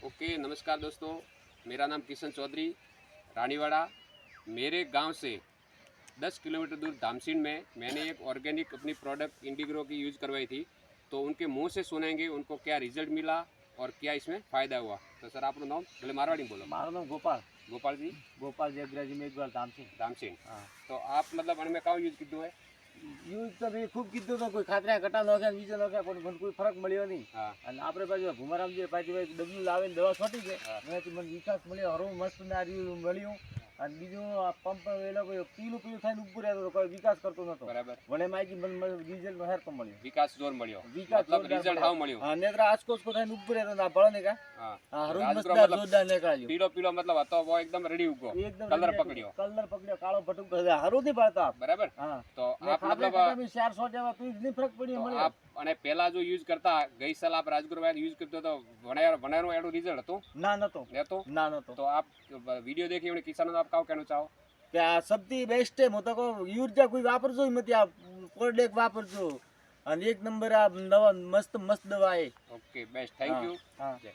Okay, नमस्कार दोस्तों। मेरा नाम किशन चौधरी, रानीवाड़ा। मेरे गांव से 10 किलोमीटर दूर धामसीन में मैंने एक ऑर्गेनिक अपनी प्रोडक्ट इंडिग्रो की यूज़ करवाई थी। तो उनके मुंह से सुनेंगे उनको क्या रिजल्ट मिला और क्या इसमें फ़ायदा हुआ। तो सर आपનું નામ ભલે મારવાડી બોલો। મારું નામ ગોપાલ गोपाल जी, ગોપાલ જગરાજી મેઘવાલ ધામસી। धामसीन। हाँ तो आप मतलब उनमें क्या यूज़ कीધું है? યુઝ તો મેં ખૂબ કીધું તો કોઈ ખાતરા ઘટા નોખ્યા બીજો નોખ્યા પણ મને કોઈ ફરક મળ્યો નહીં। हाँ અને આપણે પાછું ભુમારામજી પાછી ડબલું લાવીને દવા છોટી છે હા. એનાથી મને વિકાસ મળ્યો હરું મસ્ત નાર્યું મળ્યું। અને બીજું આ પંપ એ લોકો પીલું પીલું થઈને ઉપર રહેતો હતો, કોઈ વિકાસ કરતો નહોતો। बराबर। વળે માહિતી મને રિઝલ્ટ હેર તો મળ્યો, विकास जोर મળ્યો, વિકાસ मतलब જોરદાર रिजल्ट મળ્યો। हाव મળ્યો। હા નેત્રા આસકોસકો થઈને ઉપર રહેતો આ ભળો ને કા हाँ હા હરું રાજગૃહ મસ્ત मतलब જોરદાર નીકળ્યો पीलो पीलो मतलब હતો वो एकदम रेडी उगो, એકદમ कलर पकड़ियो। કલર પકડ્યો કાળો ભટુક હરું નહીં પાડતા આપ। बराबर। હા तो ને आप ખાતરા मतलब ઘટા બી 400 જેવા તો જ નહીં ફરક પડ્યો તો મળ્યો। આપ અને પહેલા જો યુઝ કરતા ગઈ સાલ આપ રાજગુરુવાદ યુઝ કરતો તો વણાયરો એનું રિઝલ્ટ હતું ના નતો લેતો। ના નતો तो आप वीडियो देखी उन्हें किसानों आप क्या कहना चाहो? કે આ સૌથી બેસ્ટ છે। હું તો કહું યુરિયા કોઈ વાપરજો જ નથી, આ પ્રોડક્ટ વાપરજો અને એક નંબર આ દવા મસ્ત મસ્ત દવા છે। ओके बेस्ट, थैंक હા, यू। હા। जय।